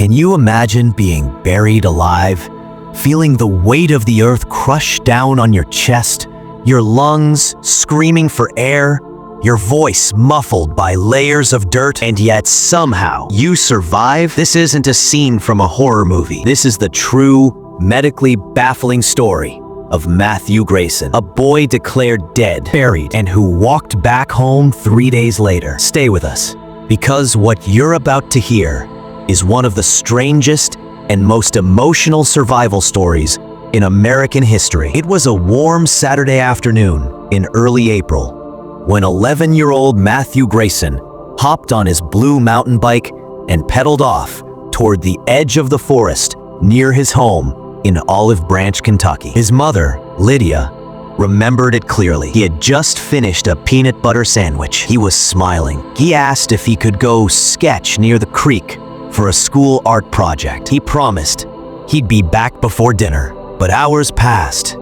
Can you imagine being buried alive, feeling the weight of the earth crush down on your chest, your lungs screaming for air, your voice muffled by layers of dirt, and yet somehow you survive? This isn't a scene from a horror movie. This is the true, medically baffling story of Matthew Grayson, a boy declared dead, buried, and who walked back home 3 days later. Stay with us, because what you're about to hear is one of the strangest and most emotional survival stories in American history. It was a warm Saturday afternoon in early April when 11-year-old Matthew Grayson hopped on his blue mountain bike and pedaled off toward the edge of the forest near his home in Olive Branch, Kentucky. His mother, Lydia, remembered it clearly. He had just finished a peanut butter sandwich. He was smiling. He asked if he could go sketch near the creek for a school art project. He promised he'd be back before dinner. But hours passed.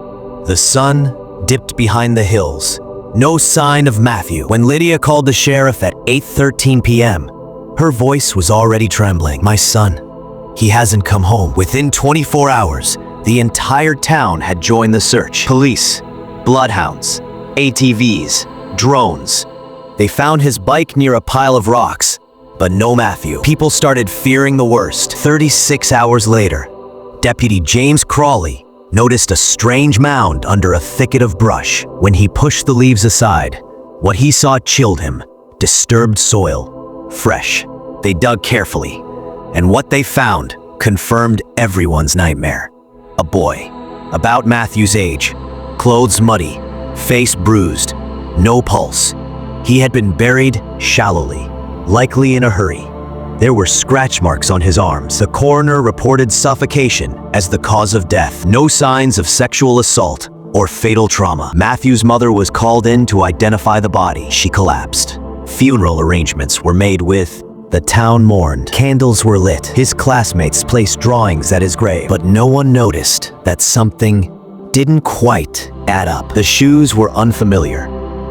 The sun dipped behind the hills. No sign of Matthew. When Lydia called the sheriff at 8:13 p.m., her voice was already trembling. "My son, he hasn't come home." Within 24 hours, the entire town had joined the search. Police, bloodhounds, ATVs, drones. They found his bike near a pile of rocks, but no Matthew. People started fearing the worst. 36 hours later, Deputy James Crawley noticed a strange mound under a thicket of brush. When he pushed the leaves aside, what he saw chilled him. Disturbed soil, fresh. They dug carefully, and what they found confirmed everyone's nightmare. A boy, about Matthew's age, clothes muddy, face bruised, no pulse. He had been buried shallowly, likely in a hurry. There were scratch marks on his arms. The coroner reported suffocation as the cause of death. No signs of sexual assault or fatal trauma. Matthew's mother was called in to identify the body. She collapsed. Funeral arrangements were made with the town mourned. Candles were lit. His classmates placed drawings at his grave. But no one noticed that something didn't quite add up. The shoes were unfamiliar.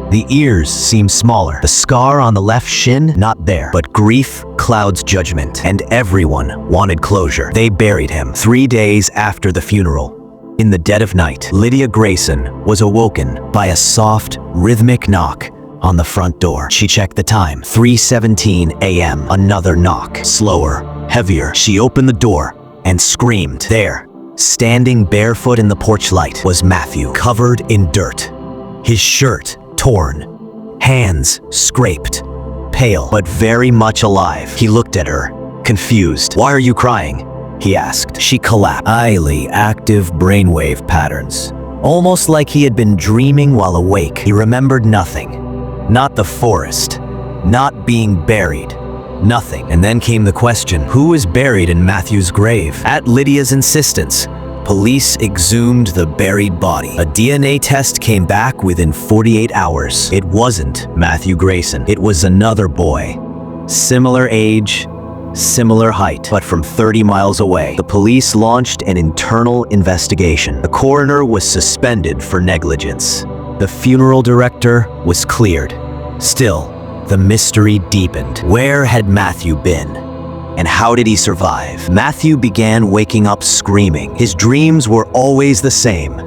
The ears seemed smaller. The scar on the left shin, not there. But grief clouds judgment, and everyone wanted closure. They buried him 3 days after the funeral. In the dead of night, Lydia Grayson was awoken by a soft, rhythmic knock on the front door. She checked the time. 3:17 a.m. Another knock. Slower, heavier. She opened the door and screamed. There, standing barefoot in the porch light, was Matthew, covered in dirt. His shirt torn, hands scraped, pale, but very much alive. He looked at her, confused. "Why are you crying?" he asked. She collapsed. Highly active brainwave patterns, almost like he had been dreaming while awake. He remembered nothing. Not the forest, not being buried, nothing. And then came the question, who was buried in Matthew's grave? At Lydia's insistence, police exhumed the buried body. A DNA test came back within 48 hours. It wasn't Matthew Grayson. It was another boy. Similar age, similar height, but from 30 miles away. The police launched an internal investigation. The coroner was suspended for negligence. The funeral director was cleared. Still, the mystery deepened. Where had Matthew been? And how did he survive? Matthew began waking up screaming. His dreams were always the same.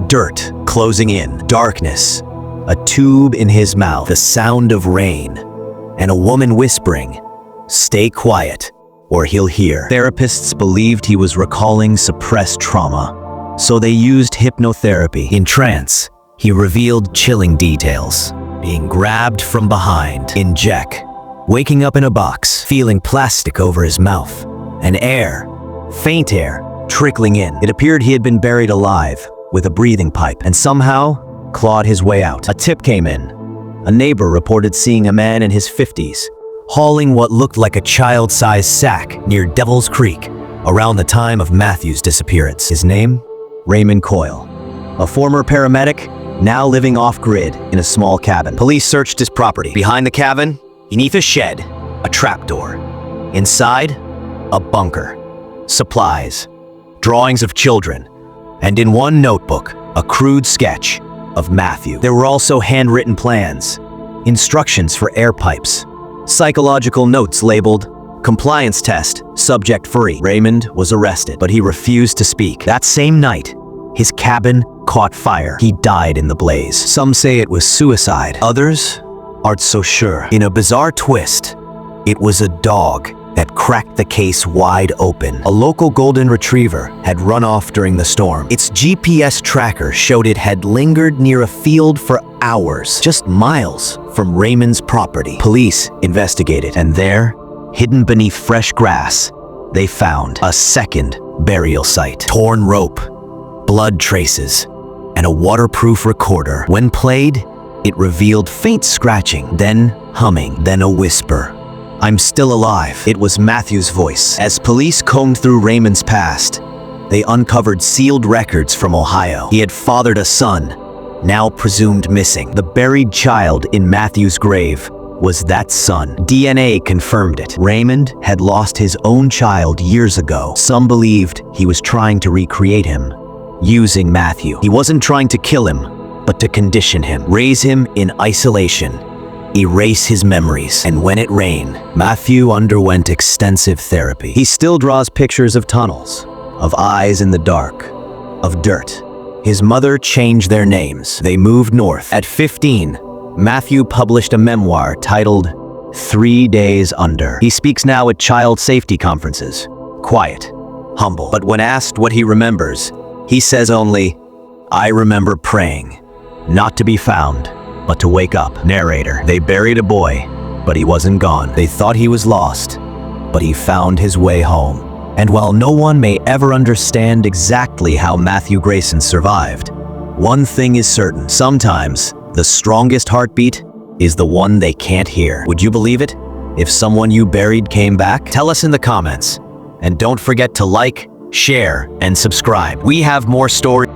Dirt closing in, darkness, a tube in his mouth, the sound of rain, and a woman whispering, "Stay quiet, or he'll hear." Therapists believed he was recalling suppressed trauma, so they used hypnotherapy. In trance, he revealed chilling details. Being grabbed from behind, in Jack, waking up in a box, feeling plastic over his mouth, and air, faint air, trickling in. It appeared he had been buried alive, with a breathing pipe, and somehow clawed his way out. A tip came in. A neighbor reported seeing a man in his 50s, hauling what looked like a child-sized sack near Devil's Creek around the time of Matthew's disappearance. His name? Raymond Coyle, a former paramedic, now living off-grid in a small cabin. Police searched his property. Behind the cabin, beneath a shed, a trapdoor. Inside, a bunker. Supplies, drawings of children, and in one notebook, a crude sketch of Matthew. There were also handwritten plans, instructions for air pipes, psychological notes labeled Compliance test, subject free. Raymond was arrested, but he refused to speak. That same night, his cabin caught fire. He died in the blaze. Some say it was suicide. Others aren't so sure. In a bizarre twist, it was a dog that cracked the case wide open. A local golden retriever had run off during the storm. Its GPS tracker showed it had lingered near a field for hours, just miles from Raymond's property. Police investigated, and there, hidden beneath fresh grass, they found a second burial site. Torn rope, blood traces, and a waterproof recorder. When played, it revealed faint scratching, then humming, then a whisper. "I'm still alive." It was Matthew's voice. As police combed through Raymond's past, they uncovered sealed records from Ohio. He had fathered a son, now presumed missing. The buried child in Matthew's grave was that son. DNA confirmed it. Raymond had lost his own child years ago. Some believed he was trying to recreate him, using Matthew. He wasn't trying to kill him, but to condition him, raise him in isolation, erase his memories. And when it rained, Matthew underwent extensive therapy. He still draws pictures of tunnels, of eyes in the dark, of dirt. His mother changed their names. They moved north. At 15, Matthew published a memoir titled 3 Days Under. He speaks now at child safety conferences. Quiet, humble. But when asked what he remembers, he says only, "I remember praying, not to be found, but to wake up." Narrator: they buried a boy, but he wasn't gone. They thought he was lost, but he found his way home. And while no one may ever understand exactly how Matthew Grayson survived, one thing is certain: sometimes the strongest heartbeat is the one they can't hear. Would you believe it if someone you buried came back? Tell us in the comments. And don't forget to like, share, and subscribe. We have more stories.